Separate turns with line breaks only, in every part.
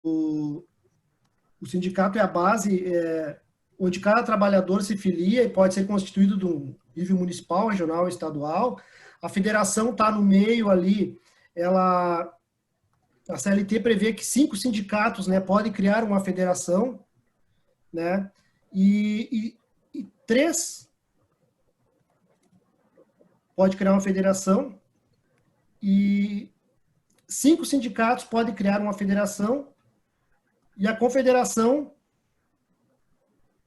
o, o sindicato é a base onde cada trabalhador se filia e pode ser constituído de um nível municipal, regional, estadual. A federação está no meio ali, a CLT prevê que 5 sindicatos, né, podem criar uma federação, né, e 3 pode criar uma federação, e 5 sindicatos podem criar uma federação, e a confederação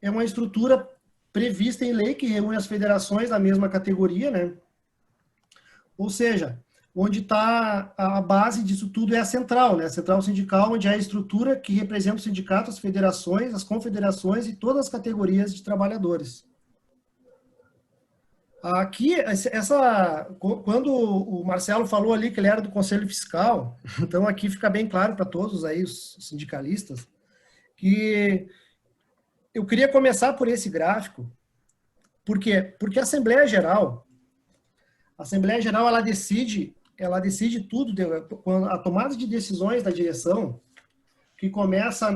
é uma estrutura prevista em lei que reúne as federações da mesma categoria, né? Ou seja, onde está a base disso tudo é a central, né? A central sindical, onde é a estrutura que representa o sindicato, as federações, as confederações e todas as categorias de trabalhadores. Aqui, quando o Marcelo falou ali que ele era do Conselho Fiscal, então aqui fica bem claro para todos aí, os sindicalistas, que eu queria começar por esse gráfico. Por quê? Porque a Assembleia Geral, ela decide tudo, a tomada de decisões da direção, que começa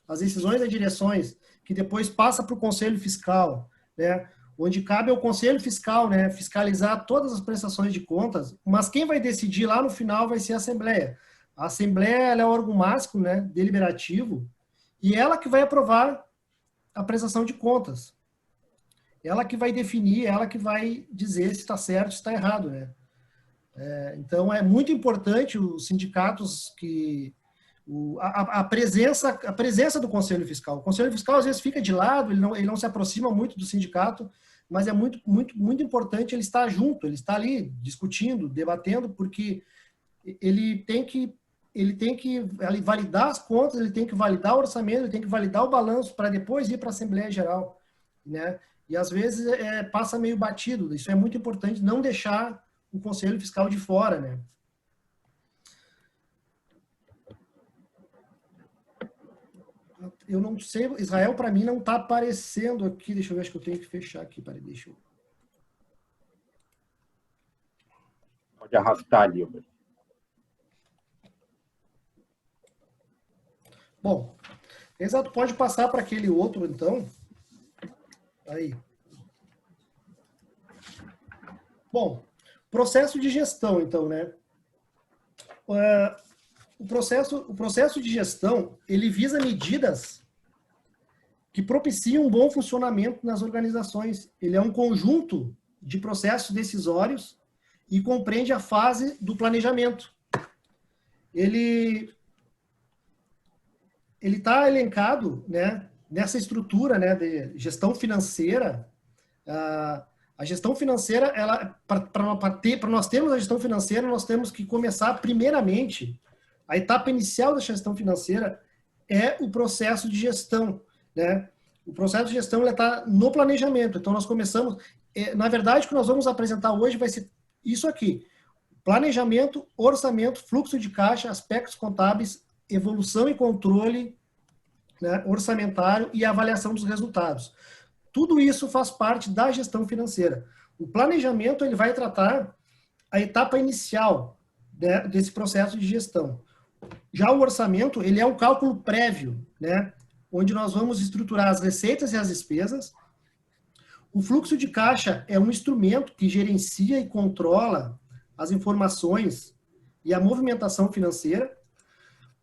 as decisões das direções, que depois passa para o Conselho Fiscal, né? Onde cabe ao Conselho Fiscal, né, fiscalizar todas as prestações de contas, mas quem vai decidir lá no final vai ser a Assembleia. A Assembleia, ela é o órgão máximo, né, deliberativo, e ela que vai aprovar a prestação de contas. Ela que vai definir, ela que vai dizer se está certo, se está errado, né? Então, é muito importante os sindicatos a presença do Conselho Fiscal. O Conselho Fiscal, às vezes, fica de lado, ele não se aproxima muito do sindicato, mas é muito, muito, muito importante ele estar junto, ele estar ali discutindo, debatendo, porque ele tem que validar as contas, ele tem que validar o orçamento, ele tem que validar o balanço para depois ir para a Assembleia Geral, né? E às vezes passa meio batido. Isso é muito importante, não deixar o Conselho Fiscal de fora, né? Eu não sei, Israel para mim não está aparecendo aqui. Deixa eu ver, acho que eu tenho que fechar aqui. Peraí, deixa eu...
Pode arrastar ali, Albert.
Bom, exato, pode passar para aquele outro, então. Aí. Bom, processo de gestão, então, né? O processo de gestão, ele visa medidas que propiciam um bom funcionamento nas organizações. Ele é um conjunto de processos decisórios e compreende a fase do planejamento. Ele está elencado, né, nessa estrutura, né, de gestão financeira. A gestão financeira, para nós termos a gestão financeira, nós temos que começar primeiramente, a etapa inicial da gestão financeira é o processo de gestão, né? O processo de gestão está no planejamento. Então, nós começamos... na verdade, o que nós vamos apresentar hoje vai ser isso aqui. Planejamento, orçamento, fluxo de caixa, aspectos contábeis, evolução e controle, né, orçamentário e avaliação dos resultados. Tudo isso faz parte da gestão financeira. O planejamento ele vai tratar a etapa inicial, né, desse processo de gestão. Já o orçamento, ele é um cálculo prévio, né, onde nós vamos estruturar as receitas e as despesas. O fluxo de caixa é um instrumento que gerencia e controla as informações e a movimentação financeira.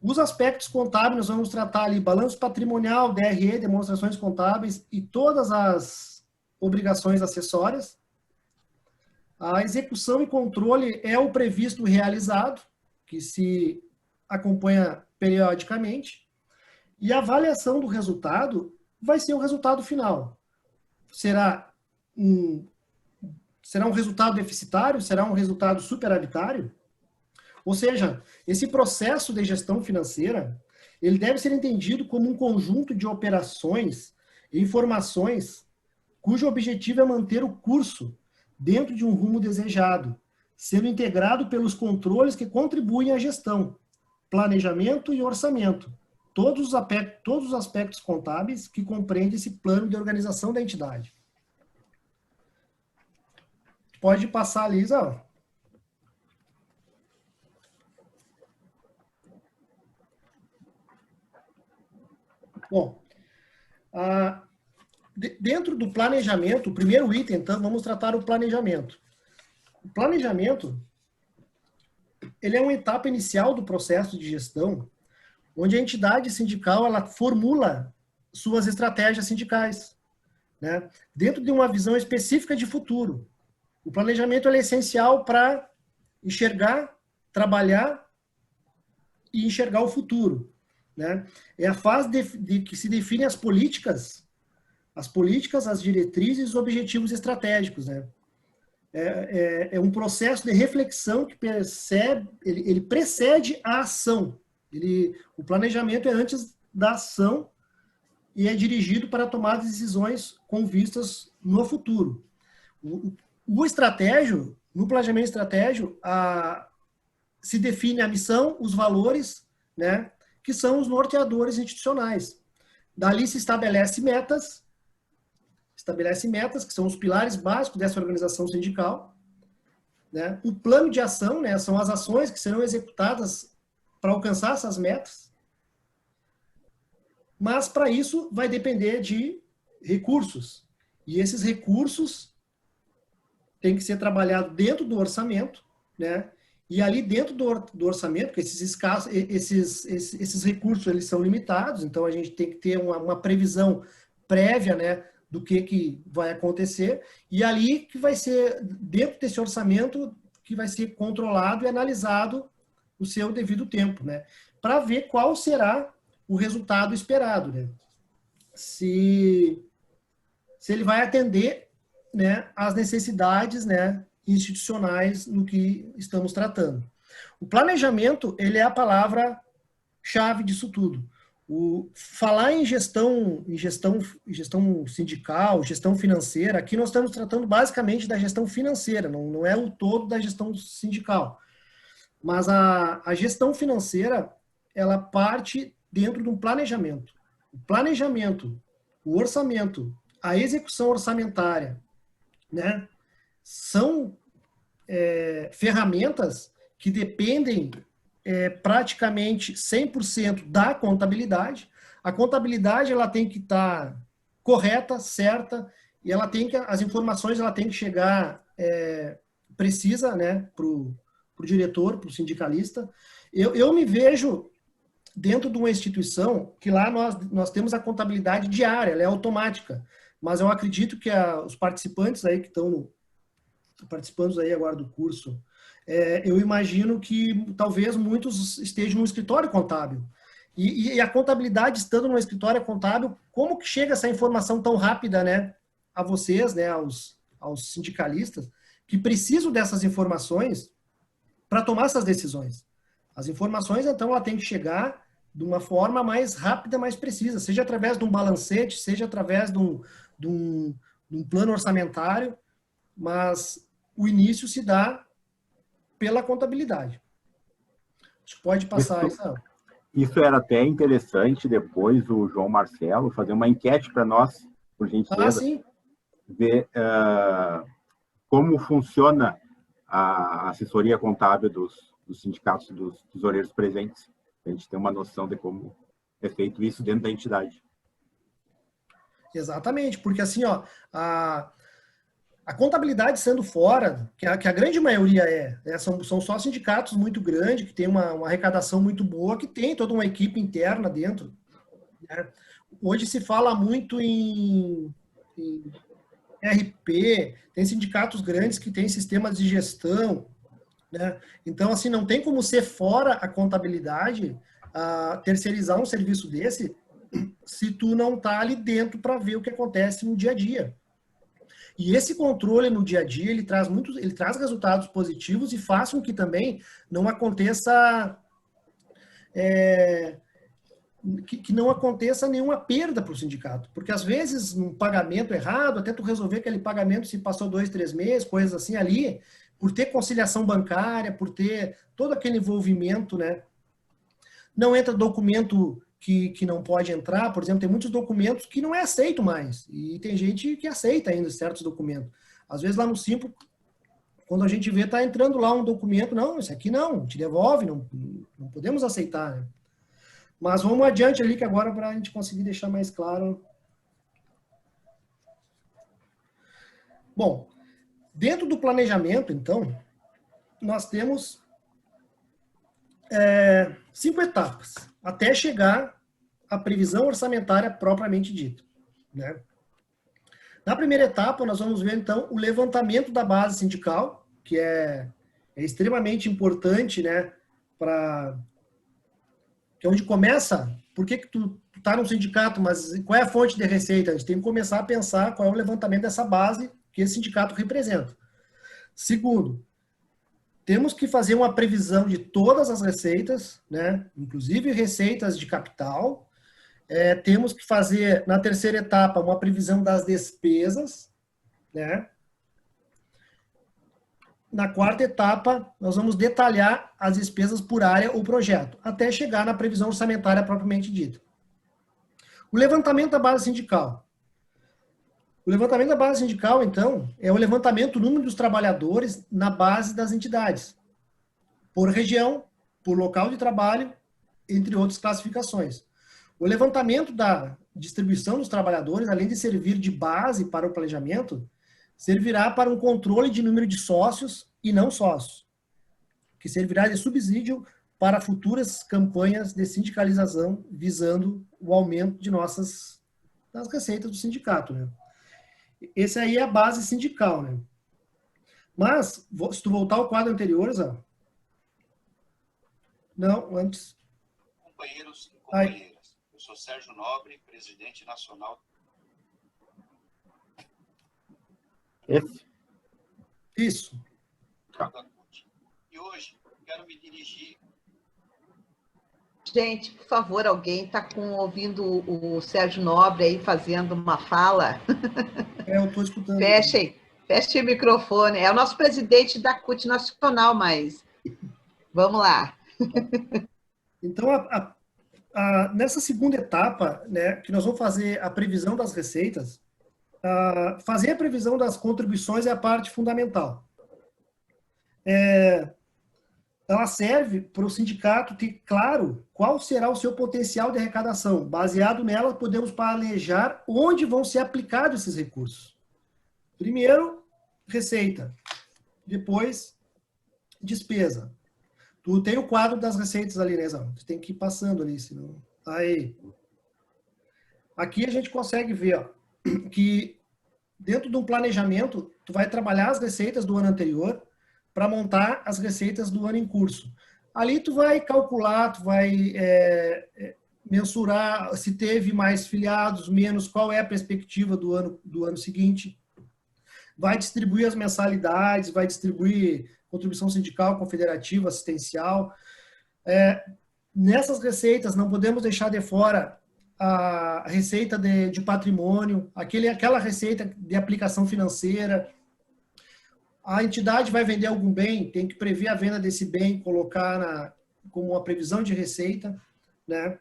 Os aspectos contábeis, nós vamos tratar ali balanço patrimonial, DRE, demonstrações contábeis e todas as obrigações acessórias. A execução e controle é o previsto realizado, que se acompanha periodicamente. E a avaliação do resultado vai ser o resultado final. Será um resultado deficitário? Será um resultado superavitário? Ou seja, esse processo de gestão financeira, ele deve ser entendido como um conjunto de operações e informações cujo objetivo é manter o curso dentro de um rumo desejado, sendo integrado pelos controles que contribuem à gestão, planejamento e orçamento, todos os aspectos contábeis que compreendem esse plano de organização da entidade. Pode passar, Lisa. Bom, dentro do planejamento, o primeiro item, então, vamos tratar o planejamento. O planejamento, ele é uma etapa inicial do processo de gestão, onde a entidade sindical, ela formula suas estratégias sindicais, né? Dentro de uma visão específica de futuro. O planejamento ele é essencial para enxergar, trabalhar e enxergar o futuro, né? É a fase de que se definem as políticas, as diretrizes e os objetivos estratégicos, né? É um processo de reflexão que ele precede a ação. O planejamento é antes da ação e é dirigido para tomar decisões com vistas no futuro. O estratégio, no planejamento estratégico, se define a missão, os valores, né, que são os norteadores institucionais. Dali se estabelece metas, que são os pilares básicos dessa organização sindical, né? O plano de ação, né, são as ações que serão executadas para alcançar essas metas, mas para isso vai depender de recursos, e esses recursos têm que ser trabalhados dentro do orçamento, né? E ali dentro do orçamento, porque esses recursos eles são limitados, então a gente tem que ter uma previsão prévia, né, do que vai acontecer, e ali que vai ser, dentro desse orçamento, que vai ser controlado e analisado o seu devido tempo, né, para ver qual será o resultado esperado, né, se ele vai atender, né, às necessidades, né, institucionais no que estamos tratando. O planejamento, ele é a palavra-chave disso tudo. Falar em gestão sindical, gestão financeira, aqui nós estamos tratando basicamente da gestão financeira, não é o todo da gestão sindical. Mas a gestão financeira, ela parte dentro de um planejamento. O planejamento, o orçamento, a execução orçamentária, né, são ferramentas que dependem praticamente 100% da contabilidade. A contabilidade ela tem que estar correta, certa, e as informações ela tem que chegar precisa, né, para o diretor, para o sindicalista. Eu me vejo dentro de uma instituição que lá nós temos a contabilidade diária, ela é automática, mas eu acredito que os participantes aí que estão participando aí agora do curso, eu imagino que talvez muitos estejam no escritório contábil. E a contabilidade, estando no escritório contábil, como que chega essa informação tão rápida, né, a vocês, né, aos sindicalistas, que precisam dessas informações para tomar essas decisões? As informações, então, ela tem que chegar de uma forma mais rápida, mais precisa, seja através de um balancete, seja através de um plano orçamentário, mas o início se dá pela contabilidade. Acho que pode passar essa.
Isso era até interessante depois o João Marcelo fazer uma enquete para nós, por gentileza, ver como funciona a assessoria contábil dos sindicatos, dos tesoureiros presentes. A gente tem uma noção de como é feito isso dentro da entidade.
Exatamente, porque assim, ó, a contabilidade sendo fora, que a grande maioria são só sindicatos muito grandes, que tem uma arrecadação muito boa, que tem toda uma equipe interna dentro, né? Hoje se fala muito em RP, tem sindicatos grandes que têm sistemas de gestão, né? Então, assim, não tem como ser fora a contabilidade, terceirizar um serviço desse, se tu não tá ali dentro para ver o que acontece no dia a dia. E esse controle no dia a dia, ele traz resultados positivos e faz com que também não aconteça que não aconteça nenhuma perda para o sindicato. Porque às vezes, um pagamento errado, até tu resolver aquele pagamento se passou 2, 3 meses, coisas assim ali, por ter conciliação bancária, por ter todo aquele envolvimento, né? Não entra documento que não pode entrar, por exemplo, tem muitos documentos que não é aceito mais, e tem gente que aceita ainda certos documentos. Às vezes lá no Simples, quando a gente vê, tá entrando lá um documento, não, esse aqui não, te devolve, não podemos aceitar, né? Mas vamos adiante ali, que agora para a gente conseguir deixar mais claro. Bom, dentro do planejamento, então, nós temos 5 etapas, até chegar à previsão orçamentária propriamente dita, né? Na primeira etapa, nós vamos ver, então, o levantamento da base sindical, que é extremamente importante, né, que é onde começa. Por que tu está num sindicato, mas qual é a fonte de receita? A gente tem que começar a pensar qual é o levantamento dessa base que esse sindicato representa. Segundo, temos que fazer uma previsão de todas as receitas, né, inclusive receitas de capital. Temos que fazer, na terceira etapa, uma previsão das despesas, né? Na quarta etapa, nós vamos detalhar as despesas por área ou projeto, até chegar na previsão orçamentária propriamente dita. O levantamento da base sindical. O levantamento da base sindical, então, é o levantamento do número dos trabalhadores na base das entidades, por região, por local de trabalho, entre outras classificações. O levantamento da distribuição dos trabalhadores, além de servir de base para o planejamento, servirá para um controle de número de sócios e não sócios, que servirá de subsídio para futuras campanhas de sindicalização visando o aumento das receitas do sindicato, né? Esse aí é a base sindical, né? Mas, se tu voltar ao quadro anterior, Zé. Não, antes.
Companheiros e companheiras, eu sou Sérgio Nobre, presidente nacional.
Esse?
Isso.
E hoje quero me dirigir.
Gente, por favor, alguém está ouvindo o Sérgio Nobre aí fazendo uma fala?
Eu estou escutando.
Feche o microfone. É o nosso presidente da CUT Nacional, mas vamos lá.
Então, nessa segunda etapa, né, que nós vamos fazer a previsão das receitas, fazer a previsão das contribuições é a parte fundamental. Ela serve para o sindicato ter claro qual será o seu potencial de arrecadação. Baseado nela, podemos planejar onde vão ser aplicados esses recursos. Primeiro, receita. Depois, despesa. Tu tem o quadro das receitas ali, né, Zão? Tu tem que ir passando ali, senão... Aí. Aqui a gente consegue ver, ó, que dentro de um planejamento, tu vai trabalhar as receitas do ano anterior para montar as receitas do ano em curso. Ali tu vai calcular, tu vai mensurar se teve mais filiados, menos, qual é a perspectiva do ano seguinte. Vai distribuir as mensalidades, vai distribuir contribuição sindical, confederativa, assistencial. Nessas receitas, não podemos deixar de fora a receita de patrimônio, aquela receita de aplicação financeira. A entidade vai vender algum bem, tem que prever a venda desse bem, colocar como uma previsão de receita, né?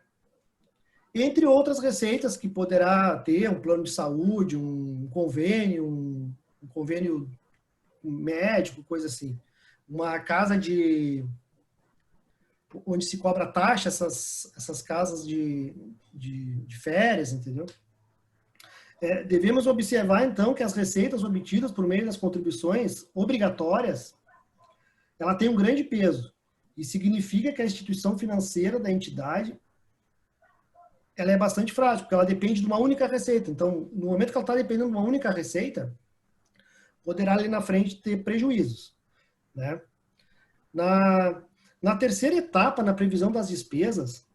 Entre outras receitas que poderá ter um plano de saúde, um convênio, um convênio médico, coisa assim. Uma casa onde se cobra taxa, essas casas de férias, entendeu? Devemos observar, então, que as receitas obtidas por meio das contribuições obrigatórias, ela tem um grande peso e significa que a instituição financeira da entidade ela é bastante frágil, porque ela depende de uma única receita. Então, no momento que ela está dependendo de uma única receita, poderá ali na frente ter prejuízos, né? Na terceira etapa, na previsão das despesas,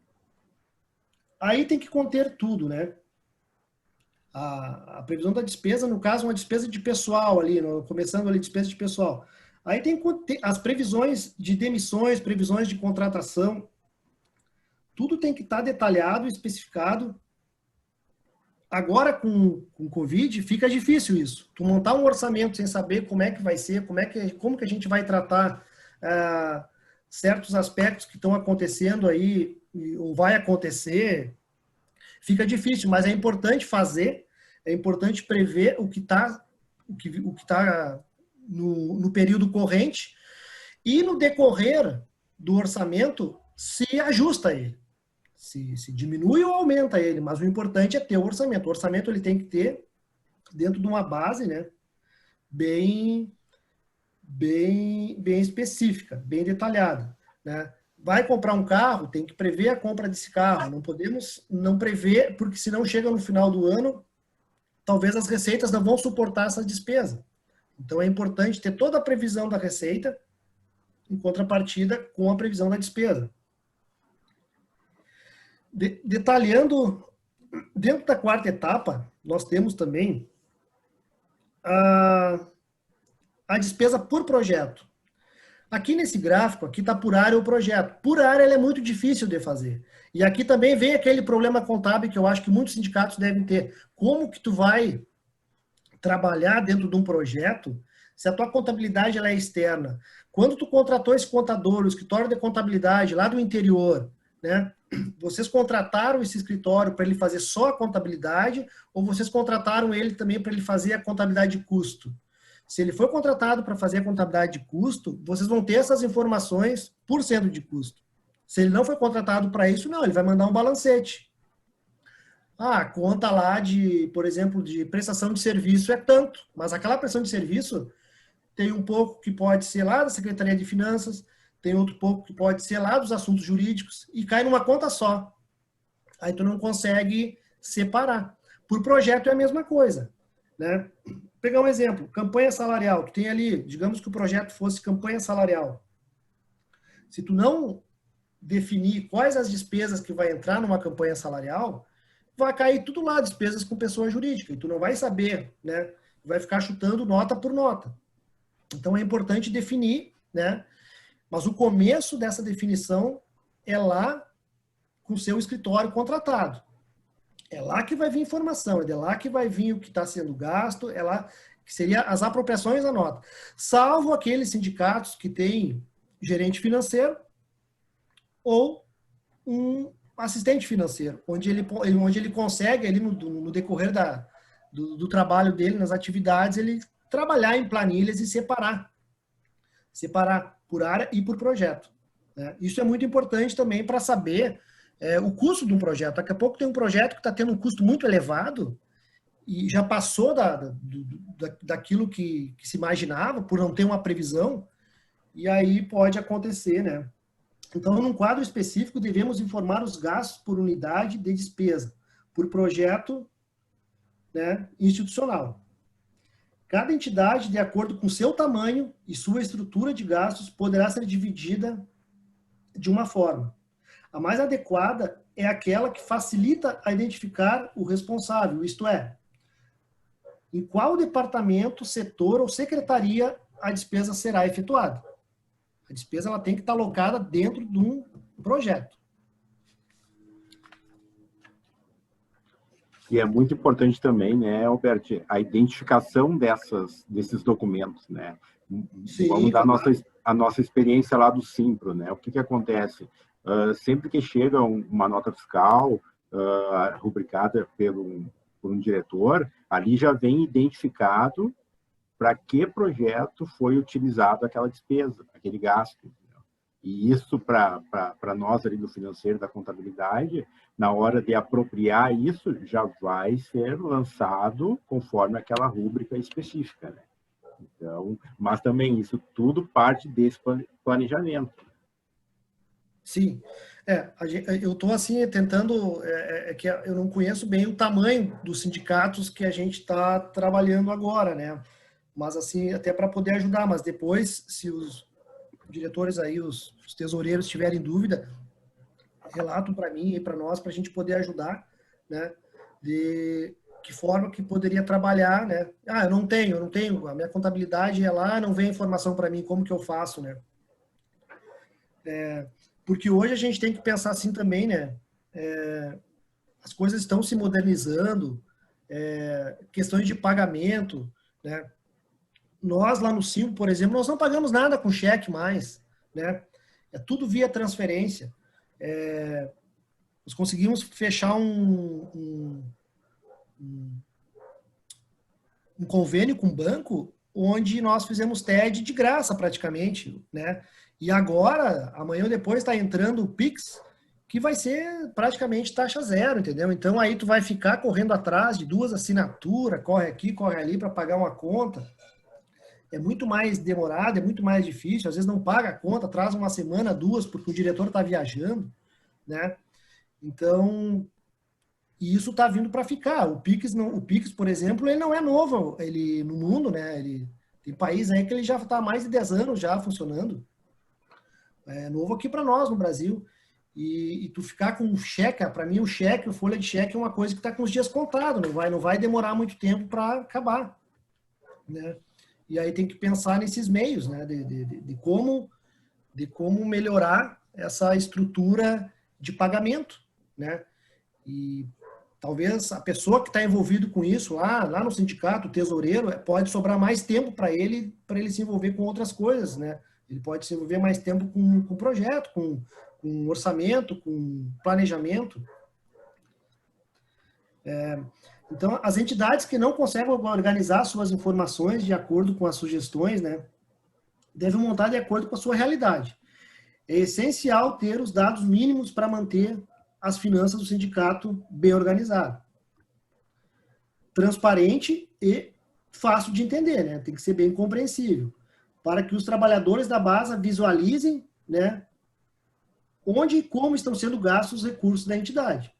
aí tem que conter tudo, né? A previsão da despesa, no caso, uma despesa de pessoal ali, começando ali, despesa de pessoal. Aí tem as previsões de demissões, previsões de contratação, tudo tem que estar detalhado e especificado. Agora, com o Covid, fica difícil isso. Tu montar um orçamento sem saber como é que vai ser, como que a gente vai tratar certos aspectos que estão acontecendo aí, ou vai acontecer, fica difícil, mas é importante fazer, é importante prever o que está no período corrente e no decorrer do orçamento se ajusta a ele. se diminui ou aumenta ele, mas o importante é ter o orçamento. O orçamento ele tem que ter dentro de uma base, né, bem específica, bem detalhada, né? Vai comprar um carro, tem que prever a compra desse carro. Não podemos não prever, porque senão chega no final do ano, talvez as receitas não vão suportar essa despesa. Então é importante ter toda a previsão da receita em contrapartida com a previsão da despesa. Detalhando, dentro da quarta etapa, nós temos também a despesa por projeto. Aqui nesse gráfico, aqui está por área o projeto. Por área ele é muito difícil de fazer. E aqui também vem aquele problema contábil que eu acho que muitos sindicatos devem ter. Como que tu vai trabalhar dentro de um projeto se a tua contabilidade ela é externa? Quando tu contratou esse contador, o escritório de contabilidade lá do interior, né? Vocês contrataram esse escritório para ele fazer só a contabilidade ou vocês contrataram ele também para ele fazer a contabilidade de custo? Se ele foi contratado para fazer a contabilidade de custo, vocês vão ter essas informações por cento de custo. Se ele não foi contratado para isso, não, ele vai mandar um balancete. Ah, conta lá de, por exemplo, de prestação de serviço é tanto, mas aquela prestação de serviço tem um pouco que pode ser lá da Secretaria de Finanças, tem outro pouco que pode ser lá dos assuntos jurídicos e cai numa conta só. Aí tu não consegue separar. Por projeto é a mesma coisa, né? Vou pegar um exemplo, campanha salarial. Tu tem ali, digamos que o projeto fosse campanha salarial. Se tu não definir quais as despesas que vai entrar numa campanha salarial, vai cair tudo lá, despesas com pessoa jurídica, e tu não vai saber, né? Vai ficar chutando nota por nota. Então é importante definir, né? Mas o começo dessa definição é lá com o seu escritório contratado. É lá que vai vir informação, é de lá que vai vir o que está sendo gasto, é lá que seria as apropriações da nota. Salvo aqueles sindicatos que têm gerente financeiro ou um assistente financeiro, onde ele consegue, ali no decorrer do trabalho dele, nas atividades, ele trabalhar em planilhas e separar por área e por projeto, né? Isso é muito importante também para saber o custo de um projeto. Daqui a pouco tem um projeto que está tendo um custo muito elevado e já passou daquilo que se imaginava, por não ter uma previsão, e aí pode acontecer, né? Então, num quadro específico, devemos informar os gastos por unidade de despesa, por projeto, né, institucional. Cada entidade, de acordo com seu tamanho e sua estrutura de gastos, poderá ser dividida de uma forma. A mais adequada é aquela que facilita a identificar o responsável, isto é, em qual departamento, setor ou secretaria a despesa será efetuada. A despesa ela tem que estar alocada dentro de um projeto.
E é muito importante também, né, Alberto, a identificação desses documentos, né?
Sim,
vamos dar a nossa experiência lá do Simpro, né? O que acontece? Sempre que chega uma nota fiscal rubricada por um diretor, ali já vem identificado para que projeto foi utilizado aquela despesa, aquele gasto. Entendeu? E isso, para nós ali do financeiro, da contabilidade, na hora de apropriar isso, já vai ser lançado conforme aquela rúbrica específica, né? Então, mas também isso tudo parte desse planejamento.
Sim. Eu estou assim tentando, que eu não conheço bem o tamanho dos sindicatos que a gente está trabalhando agora, né? Mas assim, até para poder ajudar, mas depois, se os diretores aí, os tesoureiros tiverem dúvida, relatam para mim e para nós, para a gente poder ajudar, né? De que forma que poderia trabalhar, né? Ah, eu não tenho, a minha contabilidade é lá, não vem informação para mim, como que eu faço, né? Porque hoje a gente tem que pensar assim também, né? As coisas estão se modernizando, questões de pagamento, né? Nós lá no Simpro, por exemplo, nós não pagamos nada com cheque mais, né? É tudo via transferência. Nós conseguimos fechar um convênio com o banco onde nós fizemos TED de graça praticamente, né? E agora, amanhã ou depois, está entrando o Pix que vai ser praticamente taxa zero, entendeu? Então aí tu vai ficar correndo atrás de 2 assinaturas, corre aqui, corre ali para pagar uma conta. É muito mais demorado, é muito mais difícil, às vezes não paga a conta, atrasa uma semana, 2, porque o diretor está viajando, né? Então, e isso está vindo para ficar. O Pix, por exemplo, ele não é novo ele, no mundo, né? Tem país aí que ele já está há mais de 10 anos já funcionando. É novo aqui para nós, no Brasil. E tu ficar com um cheque, para mim o folha de cheque é uma coisa que está com os dias contados, não vai demorar muito tempo para acabar, né? E aí tem que pensar nesses meios, né? De como melhorar essa estrutura de pagamento, né? E talvez a pessoa que está envolvido com isso lá no sindicato, o tesoureiro, pode sobrar mais tempo para ele se envolver com outras coisas, né? Ele pode se envolver mais tempo com projeto, com orçamento, com planejamento. Então, as entidades que não conseguem organizar suas informações de acordo com as sugestões, né, devem montar de acordo com a sua realidade. É essencial ter os dados mínimos para manter as finanças do sindicato bem organizado. Transparente e fácil de entender, né? Tem que ser bem compreensível, para que os trabalhadores da base visualizem, né, onde e como estão sendo gastos os recursos da entidade.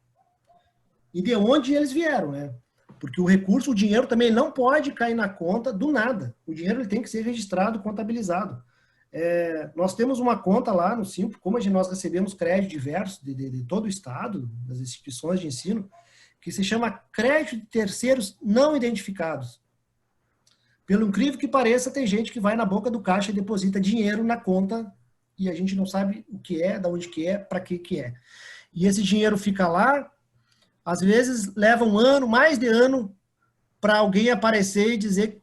E de onde eles vieram, né? Porque o dinheiro também não pode cair na conta do nada. O dinheiro ele tem que ser registrado, contabilizado. Nós temos uma conta lá no Simpro, como nós recebemos crédito diverso de todo o estado, das instituições de ensino, que se chama crédito de terceiros não identificados. Pelo incrível que pareça, tem gente que vai na boca do caixa e deposita dinheiro na conta e a gente não sabe o que é, de onde que é, para que é. E esse dinheiro fica lá, às vezes leva um ano, mais de ano, para alguém aparecer e dizer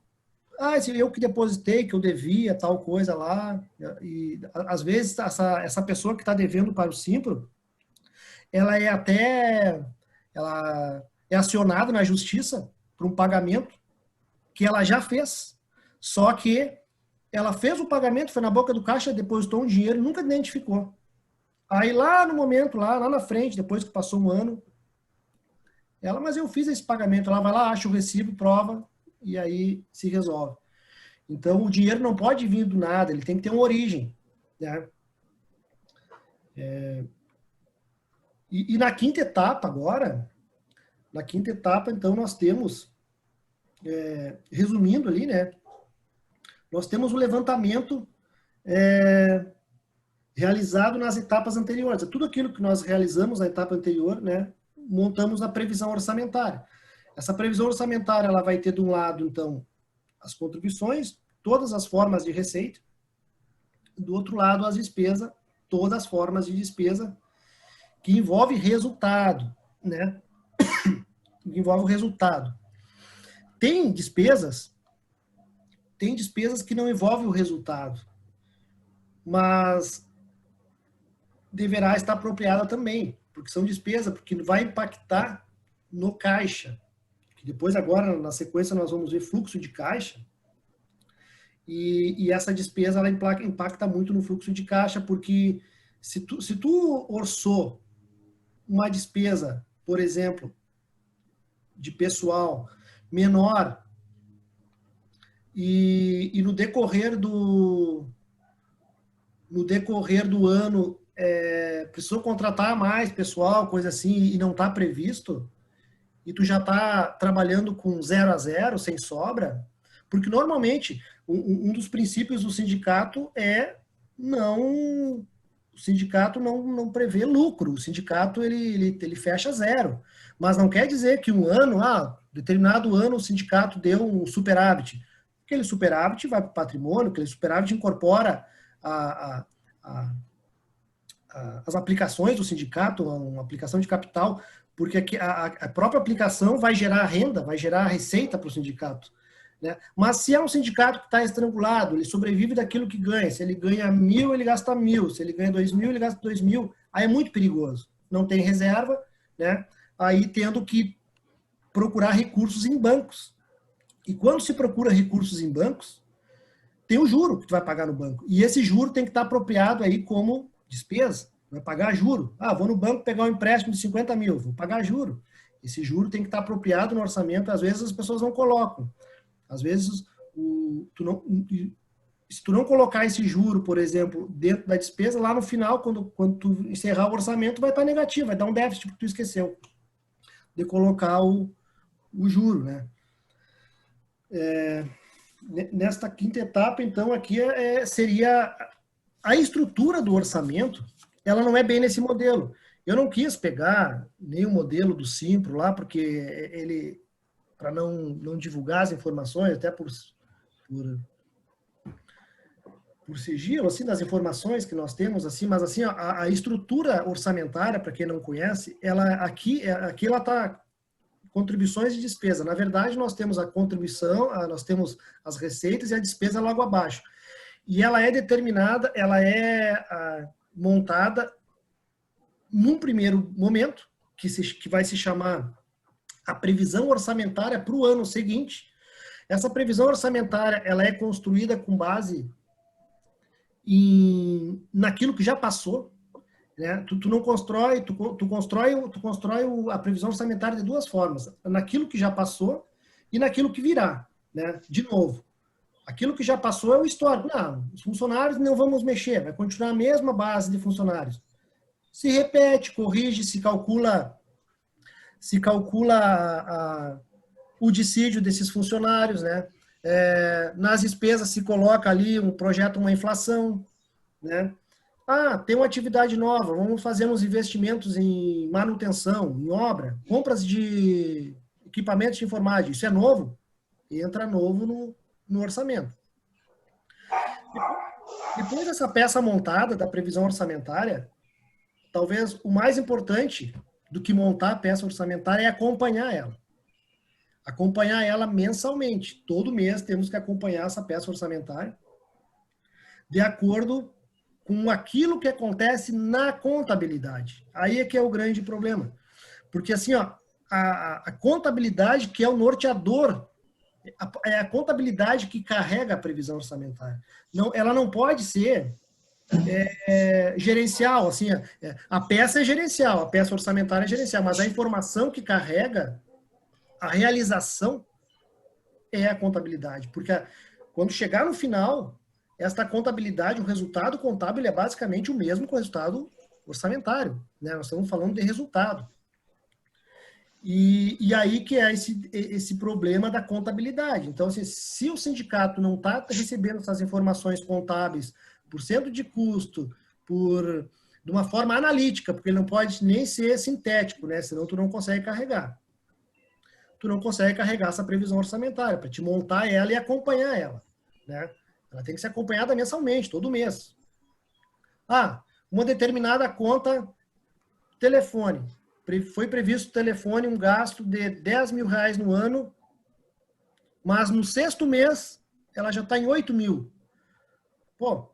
eu que depositei, que eu devia, tal coisa lá. E às vezes essa pessoa que está devendo para o Simpro, ela é acionada na justiça por um pagamento que ela já fez. Só que ela fez o pagamento, foi na boca do caixa, depositou um dinheiro e nunca identificou. Aí lá no momento, lá na frente, depois que passou um ano, mas eu fiz esse pagamento. Ela vai lá, acha o recibo, prova, e aí se resolve. Então, o dinheiro não pode vir do nada, ele tem que ter uma origem, né? E na quinta etapa agora, então, nós temos, resumindo ali, né? Nós temos o levantamento realizado nas etapas anteriores. Tudo aquilo que nós realizamos na etapa anterior, né? Montamos a previsão orçamentária. Essa previsão orçamentária, ela vai ter de um lado, então, as contribuições, todas as formas de receita, do outro lado, as despesas, todas as formas de despesa que envolve resultado, né? Que envolve o resultado. Tem despesas que não envolvem o resultado, mas deverá estar apropriada também, porque são despesas, porque vai impactar no caixa. Que depois, agora, na sequência, nós vamos ver fluxo de caixa, e essa despesa ela impacta muito no fluxo de caixa, porque se tu orçou uma despesa, por exemplo, de pessoal menor, e no decorrer do ano precisou contratar mais pessoal, coisa assim, e não está previsto, e tu já está trabalhando com 0 a 0, sem sobra, porque normalmente um dos princípios do sindicato o sindicato não prevê lucro, o sindicato ele fecha zero, mas não quer dizer que determinado ano o sindicato deu um superávit. Aquele superávit vai para o patrimônio, aquele superávit incorpora as aplicações do sindicato, uma aplicação de capital, porque a própria aplicação vai gerar renda, vai gerar receita para o sindicato, né? Mas se é um sindicato que está estrangulado, ele sobrevive daquilo que ganha. Se ele ganha 1.000, ele gasta 1.000. Se ele ganha 2.000, ele gasta 2.000. Aí é muito perigoso. Não tem reserva, né? Aí tendo que procurar recursos em bancos. E quando se procura recursos em bancos, tem o juro que tu vai pagar no banco. E esse juro tem que estar apropriado aí como despesa, vai pagar juro. Ah, vou no banco pegar um empréstimo de 50 mil, vou pagar juro. Esse juro tem que estar apropriado no orçamento, às vezes as pessoas não colocam. Às vezes, se tu não colocar esse juro, por exemplo, dentro da despesa, lá no final, quando tu encerrar o orçamento, vai estar negativo, vai dar um déficit porque tu esqueceu de colocar o juro, né? Nesta quinta etapa, então, aqui seria a estrutura do orçamento, ela não é bem nesse modelo. Eu não quis pegar nem o modelo do Simpro lá, porque ele, para não divulgar as informações, até por sigilo, assim, das informações que nós temos, assim, mas assim, a estrutura orçamentária, para quem não conhece, aqui ela está contribuições e despesa. Na verdade, nós temos a contribuição, nós temos as receitas e a despesa logo abaixo. E ela é determinada, ela é montada num primeiro momento, que vai se chamar a previsão orçamentária para o ano seguinte. Essa previsão orçamentária, ela é construída com base naquilo que já passou, né? Tu não constrói, tu constrói a previsão orçamentária de duas formas: naquilo que já passou e naquilo que virá, né? De novo, aquilo que já passou é o histórico. Não, os funcionários não vamos mexer, vai continuar a mesma base de funcionários. Se repete, corrige, se calcula o dissídio desses funcionários, né? Nas despesas se coloca ali uma inflação, né? Ah, tem uma atividade nova, vamos fazer uns investimentos em manutenção, em obra, compras de equipamentos de enfermagem. Isso é novo? Entra novo no orçamento. Depois dessa peça montada da previsão orçamentária, talvez o mais importante do que montar a peça orçamentária é acompanhar ela. Acompanhar ela mensalmente. Todo mês temos que acompanhar essa peça orçamentária de acordo com aquilo que acontece na contabilidade. Aí é que é o grande problema. Porque assim, ó, a contabilidade que é o norteador, é a contabilidade que carrega a previsão orçamentária. Ela não pode ser gerencial, assim, a peça é gerencial, a peça orçamentária é gerencial, mas a informação que carrega a realização é a contabilidade, porque quando chegar no final, esta contabilidade, o resultado contábil é basicamente o mesmo que o resultado orçamentário, né? Nós estamos falando de resultado. E aí que é esse problema da contabilidade. Então, assim, se o sindicato não está recebendo essas informações contábeis por cento de custo, de uma forma analítica, porque ele não pode nem ser sintético, né? Senão tu não consegue carregar. Tu não consegue carregar essa previsão orçamentária, para te montar ela e acompanhar ela, né? Ela tem que ser acompanhada mensalmente, todo mês. Ah, uma determinada conta telefone. Foi previsto telefone um gasto de 10 mil reais no ano, mas no sexto mês ela já está em 8 mil. Pô,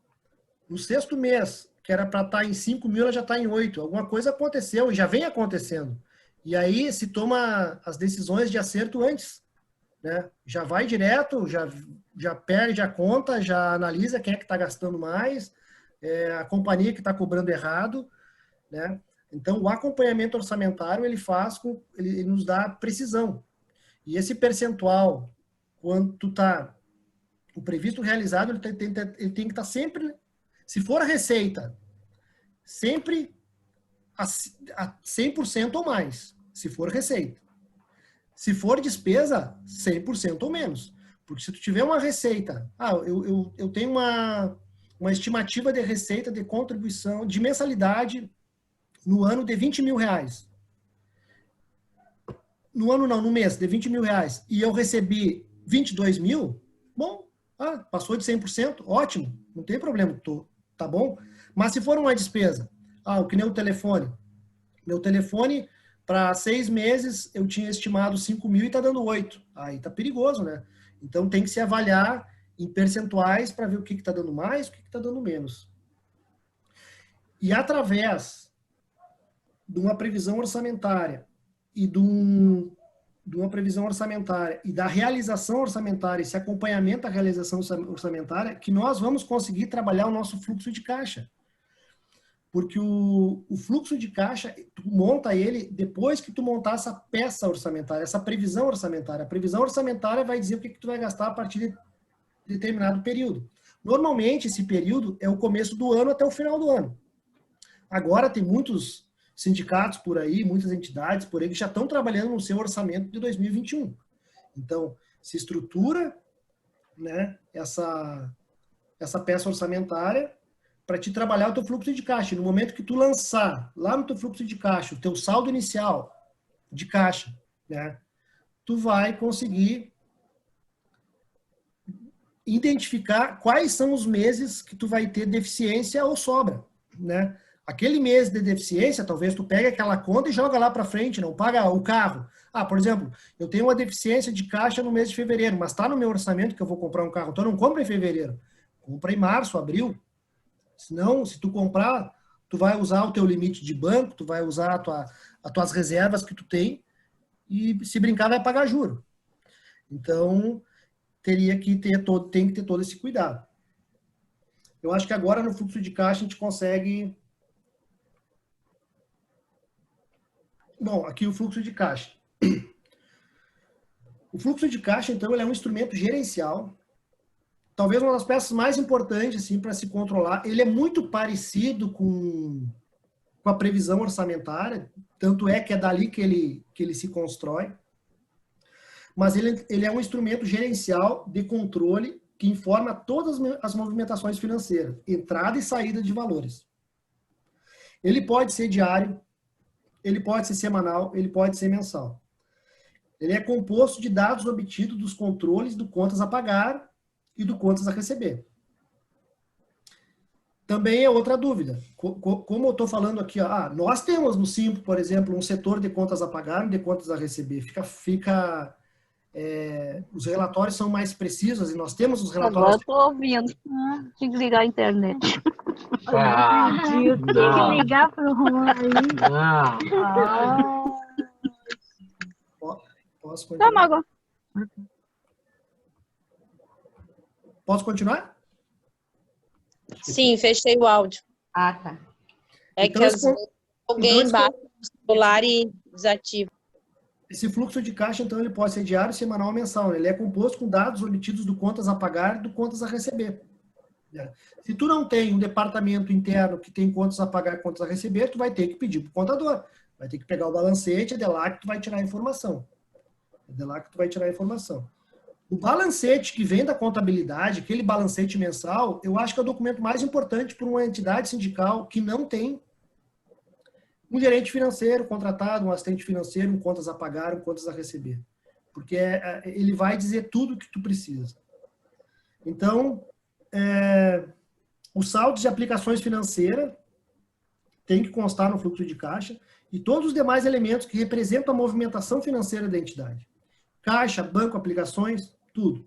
no sexto mês, que era para estar em 5 mil, ela já está em 8. Alguma coisa aconteceu e já vem acontecendo. E aí se toma as decisões de acerto antes, né? Já vai direto, já perde a conta, já analisa quem é que está gastando mais, a companhia que está cobrando errado, né? Então, o acompanhamento orçamentário, ele nos dá precisão. E esse percentual, quando o previsto realizado, ele tem que estar sempre, se for a receita, sempre a 100% ou mais, se for receita. Se for despesa, 100% ou menos. Porque se tu tiver uma receita, eu tenho uma estimativa de receita de contribuição, de mensalidade, no ano de 20 mil reais. No ano não, no mês, de 20 mil reais. E eu recebi 22 mil, bom, passou de 100%, ótimo, não tem problema, tá bom. Mas se for uma despesa, que nem o telefone. Meu telefone, para 6 meses, eu tinha estimado 5 mil e está dando 8. Aí tá perigoso, né? Então tem que se avaliar em percentuais para ver o que está dando mais, o que está dando menos. E através de uma previsão orçamentária e de uma previsão orçamentária e da realização orçamentária, esse acompanhamento da realização orçamentária, que nós vamos conseguir trabalhar o nosso fluxo de caixa. Porque o fluxo de caixa, tu monta ele depois que tu montar essa peça orçamentária, essa previsão orçamentária. A previsão orçamentária vai dizer o que tu vai gastar a partir de determinado período. Normalmente, esse período é o começo do ano até o final do ano. Agora, tem muitos sindicatos por aí, muitas entidades por aí que já estão trabalhando no seu orçamento de 2021. Então, se estrutura, né, essa peça orçamentária para te trabalhar o teu fluxo de caixa. No momento que tu lançar lá no teu fluxo de caixa o teu saldo inicial de caixa, né, tu vai conseguir identificar quais são os meses que tu vai ter deficiência ou sobra, né? Aquele mês de deficiência, talvez tu pegue aquela conta e joga lá para frente, não paga o carro. Ah, por exemplo, eu tenho uma deficiência de caixa no mês de fevereiro, mas está no meu orçamento que eu vou comprar um carro, então eu não compro em fevereiro, compra em março, abril. Senão, se tu comprar, tu vai usar o teu limite de banco, tu vai usar as tuas reservas que tu tem e, se brincar, vai pagar juro. Então, tem que ter todo esse cuidado. Eu acho que agora no fluxo de caixa a gente consegue... Bom, aqui o fluxo de caixa. O fluxo de caixa, então, ele é um instrumento gerencial, talvez uma das peças mais importantes assim, para se controlar. Ele é muito parecido com a previsão orçamentária, tanto é que é dali que ele se constrói. Mas ele é um instrumento gerencial de controle que informa todas as movimentações financeiras, entrada e saída de valores. Ele pode ser diário, ele pode ser semanal, ele pode ser mensal. Ele é composto de dados obtidos dos controles do contas a pagar e do contas a receber. Também é outra dúvida. Como eu estou falando aqui, nós temos no Simples, por exemplo, um setor de contas a pagar e de contas a receber. Os relatórios são mais precisos e nós temos os relatórios...
Agora eu estou ouvindo. Tinha que ligar a internet.
Tinha que ligar para o Juan aí.
Posso continuar?
Tá, Mago.
Posso continuar?
Sim, fechei o áudio.
Ah, tá.
É
Então,
que às vezes alguém bate no celular e desativa.
Esse fluxo de caixa, então, ele pode ser diário, semanal ou mensal. Ele é composto com dados obtidos do contas a pagar e do contas a receber. Se tu não tem um departamento interno que tem contas a pagar e contas a receber, tu vai ter que pedir para o contador. Vai ter que pegar o balancete, é de lá que tu vai tirar a informação. É de lá que tu vai tirar a informação. O balancete que vem da contabilidade, aquele balancete mensal, eu acho que é o documento mais importante para uma entidade sindical que não tem um gerente financeiro contratado, um assistente financeiro, um contas a pagar, um contas a receber. Porque ele vai dizer tudo o que tu precisa. Então, os saldos de aplicações financeiras tem que constar no fluxo de caixa e todos os demais elementos que representam a movimentação financeira da entidade. Caixa, banco, aplicações, tudo.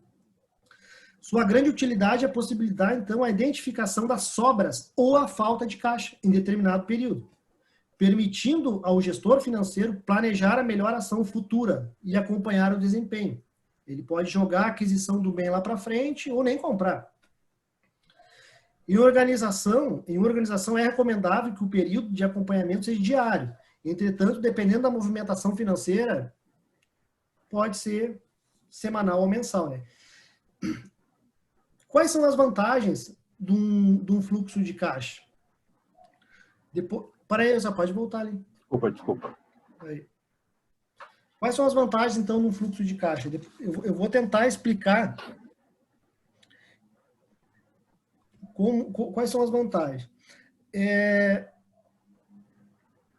Sua grande utilidade é a possibilidade, então, a identificação das sobras ou a falta de caixa em determinado período, permitindo ao gestor financeiro planejar a melhor ação futura e acompanhar o desempenho. Ele pode jogar a aquisição do bem lá para frente ou nem comprar. Em organização é recomendável que o período de acompanhamento seja diário. Entretanto, dependendo da movimentação financeira, pode ser semanal ou mensal, né? Quais são as vantagens de um fluxo de caixa? Para aí, já pode voltar ali.
Desculpa.
Aí. Quais são as vantagens, então, de um fluxo de caixa? Eu vou tentar explicar quais são as vantagens.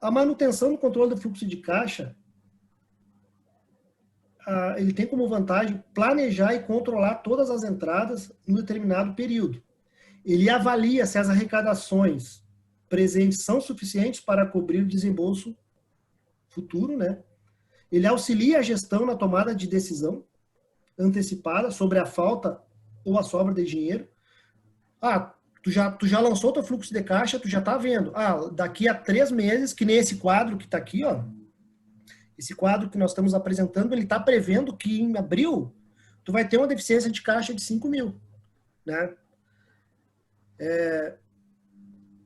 A manutenção do controle do fluxo de caixa, ele tem como vantagem planejar e controlar todas as entradas em um determinado período. Ele avalia se as arrecadações presentes são suficientes para cobrir o desembolso futuro, né? Ele auxilia a gestão na tomada de decisão antecipada sobre a falta ou a sobra de dinheiro. Tu já lançou teu fluxo de caixa, tu já tá vendo. Daqui a 3 meses, que nem esse quadro que tá aqui, ó. Esse quadro que nós estamos apresentando, ele está prevendo que em abril tu vai ter uma deficiência de caixa de 5 mil, né?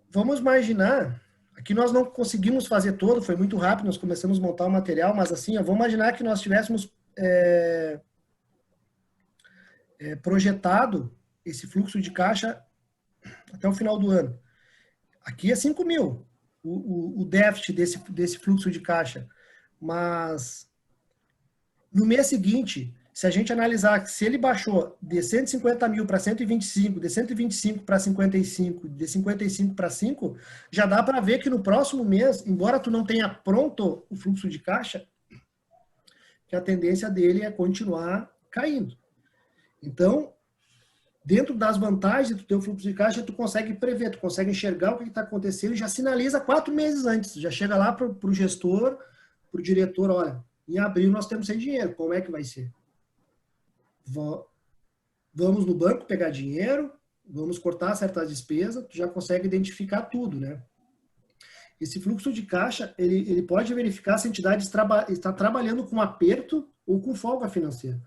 vamos imaginar, aqui nós não conseguimos fazer todo, foi muito rápido, nós começamos a montar o material, mas assim, vamos imaginar que nós tivéssemos projetado esse fluxo de caixa até o final do ano. Aqui é 5 mil, o déficit desse fluxo de caixa. Mas no mês seguinte, se a gente analisar que se ele baixou de 150 mil para 125, de 125 para 55, de 55 para 5, já dá para ver que no próximo mês, embora tu não tenha pronto o fluxo de caixa, que a tendência dele é continuar caindo. Então, dentro das vantagens do teu fluxo de caixa, tu consegue prever, tu consegue enxergar o que está acontecendo e já sinaliza 4 meses antes. Já chega lá para o gestor, para o diretor, olha, em abril nós temos sem dinheiro, como é que vai ser? Vamos no banco pegar dinheiro, vamos cortar certas despesas, tu já consegue identificar tudo, né? Esse fluxo de caixa, ele pode verificar se a entidade está trabalhando com aperto ou com folga financeira.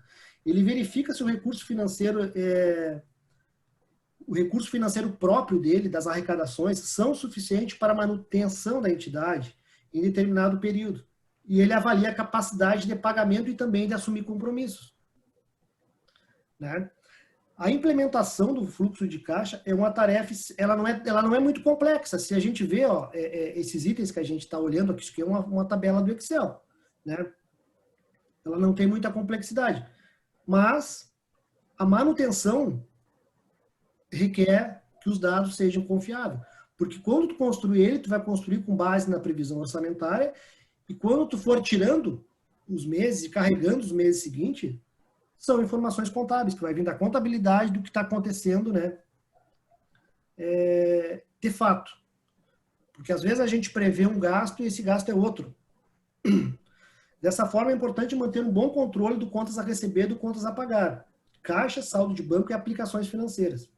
Ele verifica se o recurso financeiro próprio dele, das arrecadações, são suficientes para a manutenção da entidade em determinado período. E ele avalia a capacidade de pagamento e também de assumir compromissos. Né? A implementação do fluxo de caixa é uma tarefa, ela não é muito complexa. Se a gente vê esses itens que a gente está olhando aqui, isso aqui é uma tabela do Excel. Né? Ela não tem muita complexidade. Mas a manutenção requer que os dados sejam confiáveis. Porque quando tu construir ele, tu vai construir com base na previsão orçamentária, e quando tu for tirando os meses e carregando os meses seguintes, são informações contábeis, que vai vir da contabilidade do que está acontecendo, né? De fato. Porque às vezes a gente prevê um gasto e esse gasto é outro. Dessa forma, é importante manter um bom controle do contas a receber e do contas a pagar. Caixa, saldo de banco e aplicações financeiras.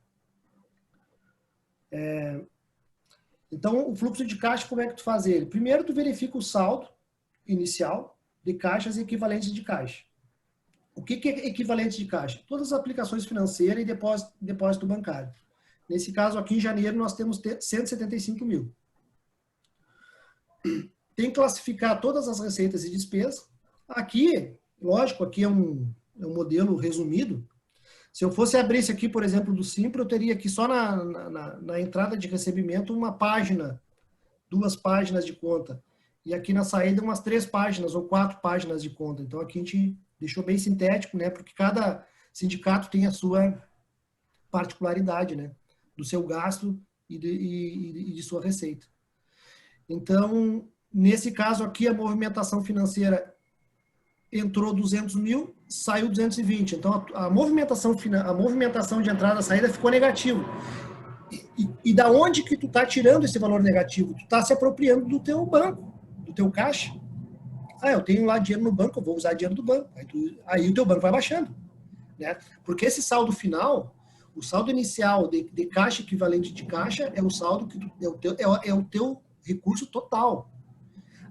Então, o fluxo de caixa, como é que tu faz ele? Primeiro, tu verifica o saldo inicial de caixas e equivalentes de caixa. O que é equivalente de caixa? Todas as aplicações financeiras e depósito bancário. Nesse caso, aqui em janeiro, nós temos 175 mil. Tem que classificar todas as receitas e despesas. Aqui, lógico, aqui é um modelo resumido. Se eu fosse abrir esse aqui, por exemplo, do Simples, eu teria aqui só na entrada de recebimento uma página, 2 páginas de conta. E aqui na saída umas 3 páginas ou 4 páginas de conta. Então aqui a gente deixou bem sintético, né? Porque cada sindicato tem a sua particularidade, né? Do seu gasto e de sua receita. Então, nesse caso aqui, a movimentação financeira entrou 200 mil, saiu 220. Então, a movimentação de entrada e saída ficou negativo. E da onde que tu tá tirando esse valor negativo? Tu tá se apropriando do teu banco, do teu caixa. Eu tenho lá dinheiro no banco, eu vou usar dinheiro do banco. Aí o teu banco vai baixando. Né? Porque esse saldo final, o saldo inicial de caixa equivalente de caixa, é o saldo que é o teu recurso total.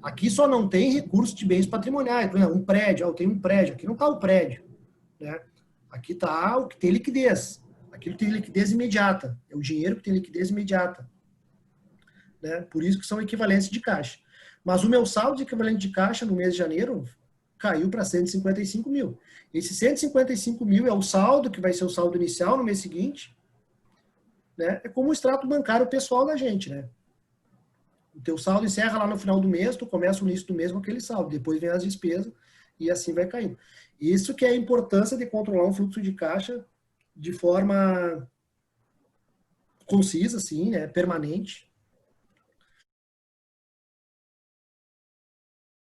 Aqui só não tem recurso de bens patrimoniais. Por exemplo, um prédio, eu tenho um prédio. Aqui não está o prédio. Né? Aqui está o que tem liquidez. Aquilo que tem liquidez imediata. É o dinheiro que tem liquidez imediata. Né? Por isso que são equivalentes de caixa. Mas o meu saldo de equivalente de caixa no mês de janeiro caiu para 155 mil. Esse 155 mil é o saldo que vai ser o saldo inicial no mês seguinte. Né? É como o extrato bancário pessoal da gente, né? O teu saldo encerra lá no final do mês, tu começa o início do mês com aquele saldo, depois vem as despesas e assim vai caindo. Isso que é a importância de controlar um fluxo de caixa de forma concisa, assim, né, permanente,